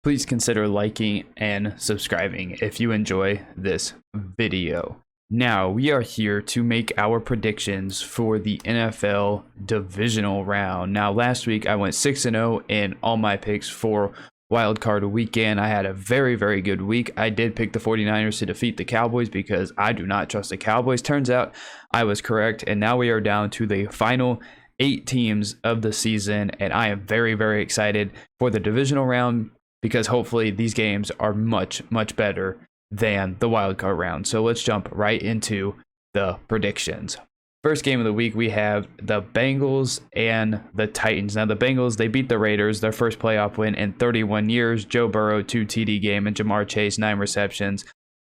Please consider liking and subscribing if you enjoy this video. Now, we are here to make our predictions for the NFL Divisional round. Now, last week I went 6-0 in all my picks for wildcard weekend. I had a very, very good week. I did pick the 49ers to defeat the Cowboys because I do not trust the Cowboys. Turns out I was correct, and now we are down to the final 8 teams of the season, and I am very, very excited for the Divisional round because hopefully these games are much, much better than the wildcard round. So let's jump right into the predictions. First game of the week, we have the Bengals and the Titans. Now, the Bengals, they beat the Raiders, their first playoff win in 31 years. Joe Burrow, 2 TD game, and Jamar Chase, 9 receptions,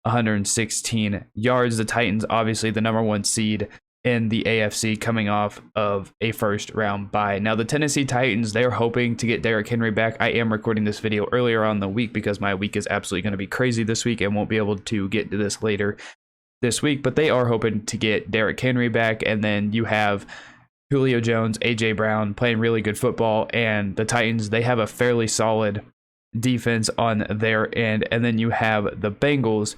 116 yards. The Titans, obviously the number 1 seed in the AFC, coming off of a first round bye. Now, the Tennessee Titans, they're hoping to get Derrick Henry back. I am recording this video earlier on the week because my week is absolutely going to be crazy this week and won't be able to get to this later this week, but they are hoping to get Derrick Henry back. And then you have Julio Jones, AJ Brown playing really good football, and the Titans, they have a fairly solid defense on their end. And then you have the Bengals,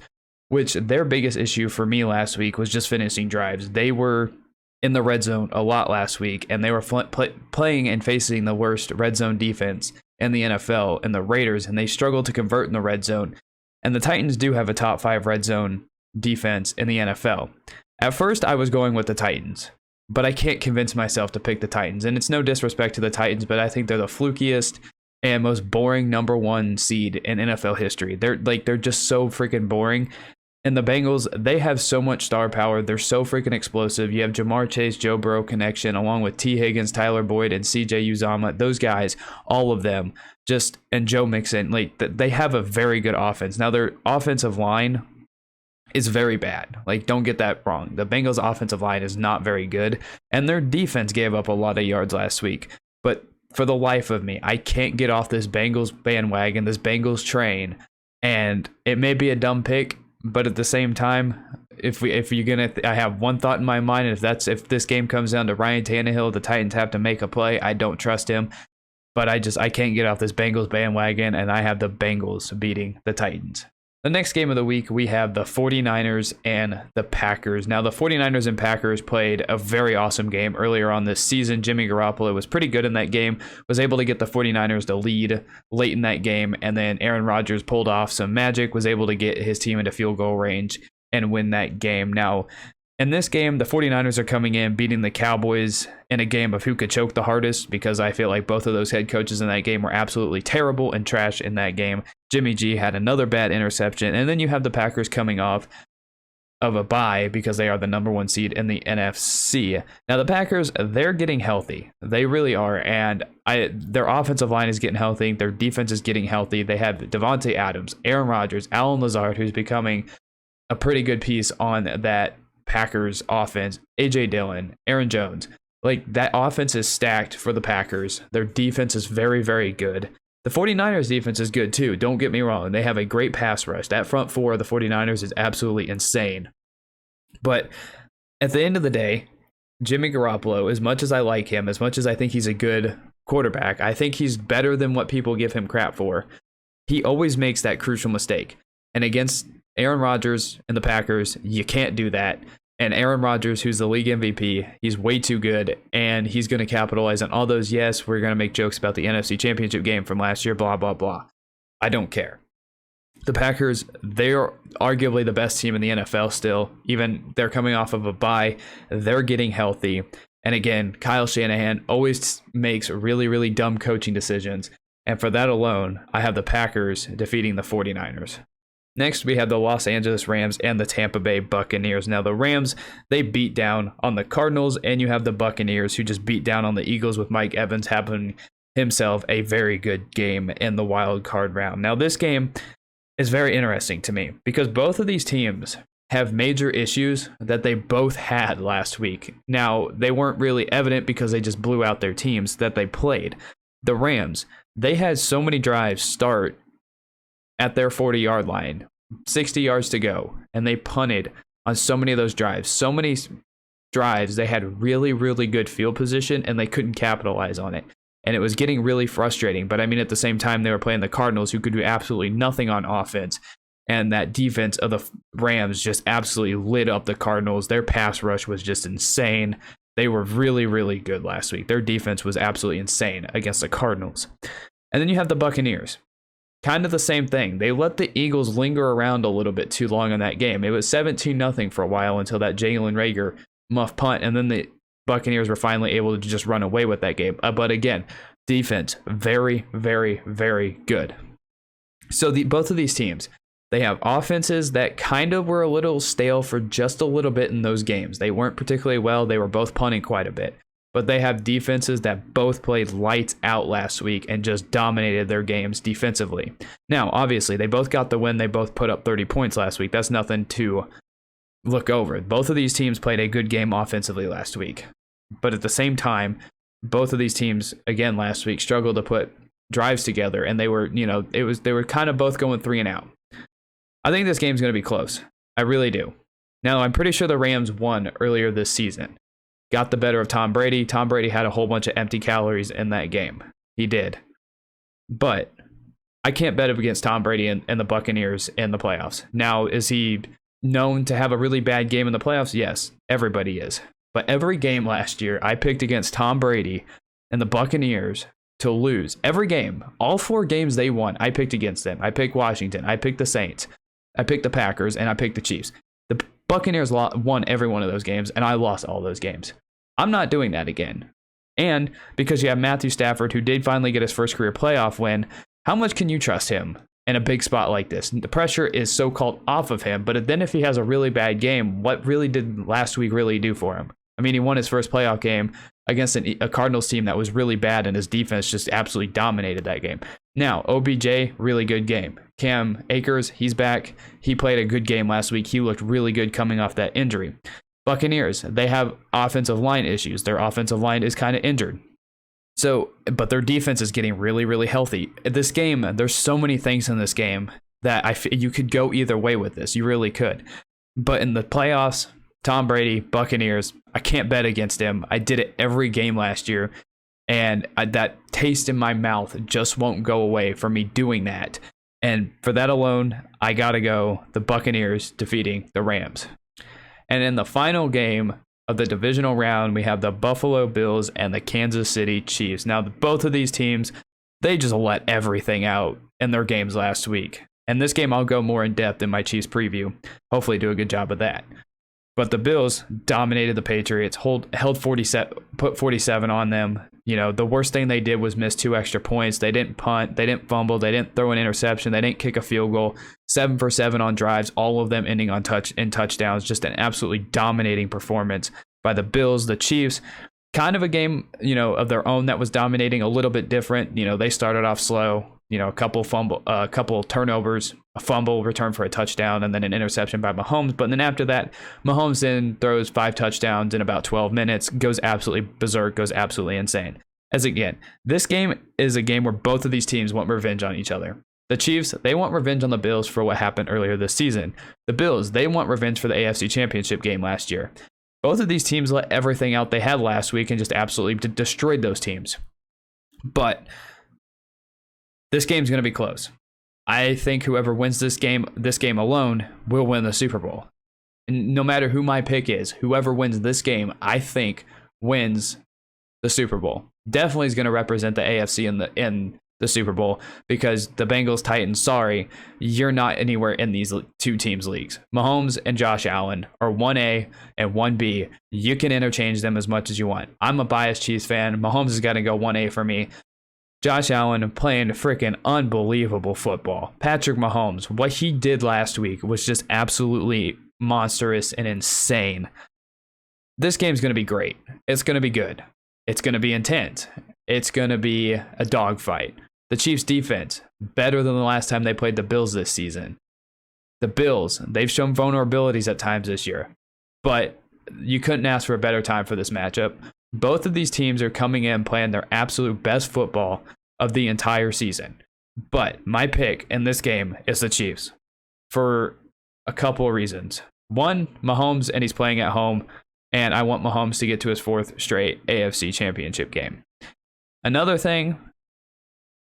which their biggest issue for me last week was just finishing drives. They were in the red zone a lot last week, and they were playing and facing the worst red zone defense in the NFL and the Raiders, and they struggled to convert in the red zone. And the Titans do have a top 5 red zone defense in the NFL. At first, I was going with the Titans, but I can't convince myself to pick the Titans. And it's no disrespect to the Titans, but I think they're the flukiest and most boring number 1 seed in NFL history. They're just so freaking boring. And the Bengals, they have so much star power. They're so freaking explosive. You have Jamar Chase, Joe Burrow connection, along with T. Higgins, Tyler Boyd, and CJ Uzomah. Those guys, all of them, and Joe Mixon, they have a very good offense. Now, their offensive line is very bad. Don't get that wrong. The Bengals' offensive line is not very good, and their defense gave up a lot of yards last week. But for the life of me, I can't get off this Bengals bandwagon, this Bengals train, and it may be a dumb pick, but at the same time, I have one thought in my mind, and if this game comes down to Ryan Tannehill, the Titans have to make a play. I don't trust him, but I can't get off this Bengals bandwagon, and I have the Bengals beating the Titans. The next game of the week, we have the 49ers and the Packers. Now, the 49ers and Packers played a very awesome game earlier on this season. Jimmy Garoppolo was pretty good in that game, was able to get the 49ers to lead late in that game, and then Aaron Rodgers pulled off some magic, was able to get his team into field goal range and win that game. Now, in this game, the 49ers are coming in, beating the Cowboys in a game of who could choke the hardest, because I feel like both of those head coaches in that game were absolutely terrible and trash in that game. Jimmy G had another bad interception, and then you have the Packers coming off of a bye because they are the number 1 seed in the NFC. Now, the Packers, they're getting healthy. They really are, and their offensive line is getting healthy. Their defense is getting healthy. They have Devontae Adams, Aaron Rodgers, Allen Lazard, who's becoming a pretty good piece on that Packers offense, AJ Dillon, Aaron Jones. That offense is stacked for the Packers. Their defense is very, very good. The 49ers defense is good too, don't get me wrong. They have a great pass rush. That front 4 of the 49ers is absolutely insane. But at the end of the day, Jimmy Garoppolo, as much as I like him, as much as I think he's a good quarterback, I think he's better than what people give him crap for. He always makes that crucial mistake. And against Aaron Rodgers and the Packers, you can't do that. And Aaron Rodgers, who's the league MVP, he's way too good, and he's going to capitalize on all those. Yes, we're going to make jokes about the NFC Championship game from last year, blah, blah, blah. I don't care. The Packers, they're arguably the best team in the NFL still. Even they're coming off of a bye. They're getting healthy. And again, Kyle Shanahan always makes really, really dumb coaching decisions. And for that alone, I have the Packers defeating the 49ers. Next, we have the Los Angeles Rams and the Tampa Bay Buccaneers. Now, the Rams, they beat down on the Cardinals, and you have the Buccaneers, who just beat down on the Eagles with Mike Evans having himself a very good game in the wild card round. Now, this game is very interesting to me because both of these teams have major issues that they both had last week. Now, they weren't really evident because they just blew out their teams that they played. The Rams, they had so many drives start at their 40-yard line, 60 yards to go, and they punted on so many of those drives. So many drives, they had really, really good field position, and they couldn't capitalize on it. and it was getting really frustrating. But I mean, at the same time, they were playing the Cardinals, who could do absolutely nothing on offense. And that defense of the Rams just absolutely lit up the Cardinals. Their pass rush was just insane. They were really, really good last week. Their defense was absolutely insane against the Cardinals. And then you have the Buccaneers. Kind of the same thing. They let the Eagles linger around a little bit too long in that game. It was 17-0 for a while until that Jalen Reagor muff punt, and then the Buccaneers were finally able to just run away with that game. But again, defense, very, very, very good. So both of these teams, they have offenses that kind of were a little stale for just a little bit in those games. They weren't particularly well. They were both punting quite a bit. But they have defenses that both played lights out last week and just dominated their games defensively. Now, obviously, they both got the win. They both put up 30 points last week. That's nothing to look over. Both of these teams played a good game offensively last week. But at the same time, both of these teams, again, last week struggled to put drives together. And they were, they were kind of both going 3 and out. I think this game's going to be close. I really do. Now, I'm pretty sure the Rams won earlier this season. Got the better of Tom Brady. Tom Brady had a whole bunch of empty calories in that game. He did. But I can't bet against Tom Brady and the Buccaneers in the playoffs. Now, is he known to have a really bad game in the playoffs? Yes, everybody is. But every game last year, I picked against Tom Brady and the Buccaneers to lose. Every game, all 4 games they won, I picked against them. I picked Washington. I picked the Saints. I picked the Packers, and I picked the Chiefs. The Buccaneers won every one of those games, and I lost all those games. I'm not doing that again. And because you have Matthew Stafford, who did finally get his first career playoff win, how much can you trust him in a big spot like this? The pressure is so-called off of him, but then if he has a really bad game, what really did last week really do for him? I mean, he won his first playoff game against a Cardinals team that was really bad, and his defense just absolutely dominated that game. Now, OBJ, really good game. Cam Akers, he's back. He played a good game last week. He looked really good coming off that injury. Buccaneers, they have offensive line issues. Their offensive line is kind of injured. So, but their defense is getting really, really healthy. This game, there's so many things in this game that you could go either way with this. You really could. But in the playoffs, Tom Brady, Buccaneers, I can't bet against him. I did it every game last year. And that taste in my mouth just won't go away from me doing that. And for that alone, I got to go the Buccaneers defeating the Rams. And in the final game of the divisional round, we have the Buffalo Bills and the Kansas City Chiefs. Now, both of these teams, they just let everything out in their games last week. And this game, I'll go more in depth in my Chiefs preview. Hopefully do a good job of that. But the Bills dominated the Patriots, held 47, put 47 on them. The worst thing they did was miss 2 extra points. They didn't punt, they didn't fumble, they didn't throw an interception, they didn't kick a field goal. 7 for 7 on drives, all of them ending on touchdowns. Just an absolutely dominating performance by the Bills. The Chiefs, kind of a game, of their own that was dominating, a little bit different. They started off slow. A couple turnovers, a fumble, return for a touchdown, and then an interception by Mahomes. But then after that, Mahomes then throws 5 touchdowns in about 12 minutes, goes absolutely berserk, goes absolutely insane. As again, this game is a game where both of these teams want revenge on each other. The Chiefs, they want revenge on the Bills for what happened earlier this season. The Bills, they want revenge for the AFC Championship game last year. Both of these teams let everything out they had last week and just absolutely destroyed those teams. But this game's going to be close. I think whoever wins this game alone will win the Super Bowl. And no matter who my pick is, whoever wins this game, I think wins the Super Bowl. Definitely is going to represent the AFC in the Super Bowl, because the Bengals, Titans, sorry, you're not anywhere in these 2 teams' leagues. Mahomes and Josh Allen are 1A and 1B. You can interchange them as much as you want. I'm a biased Chiefs fan. Mahomes is going to go 1A for me. Josh Allen playing freaking unbelievable football. Patrick Mahomes, what he did last week was just absolutely monstrous and insane. This game's going to be great. It's going to be good. It's going to be intense. It's going to be a dogfight. The Chiefs' defense, better than the last time they played the Bills this season. The Bills, they've shown vulnerabilities at times this year, but you couldn't ask for a better time for this matchup. Both of these teams are coming in playing their absolute best football of the entire season. But my pick in this game is the Chiefs for a couple of reasons. One, Mahomes, and he's playing at home, and I want Mahomes to get to his 4th straight AFC Championship game. Another thing,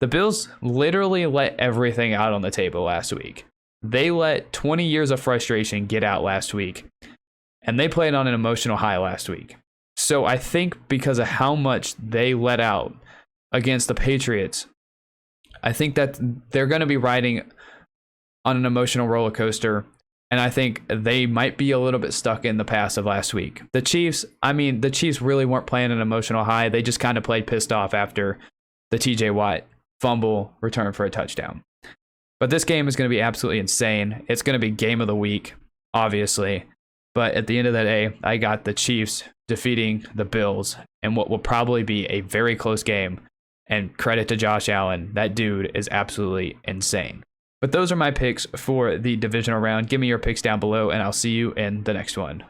the Bills literally let everything out on the table last week. They let 20 years of frustration get out last week, and they played on an emotional high last week. So I think because of how much they let out against the Patriots, I think that they're going to be riding on an emotional roller coaster, and I think they might be a little bit stuck in the past of last week. The Chiefs really weren't playing an emotional high. They just kind of played pissed off after the TJ Watt fumble return for a touchdown. But this game is going to be absolutely insane. It's going to be game of the week, obviously. But at the end of the day, I got the Chiefs defeating the Bills in what will probably be a very close game. And credit to Josh Allen. That dude is absolutely insane. But those are my picks for the divisional round. Give me your picks down below, and I'll see you in the next one.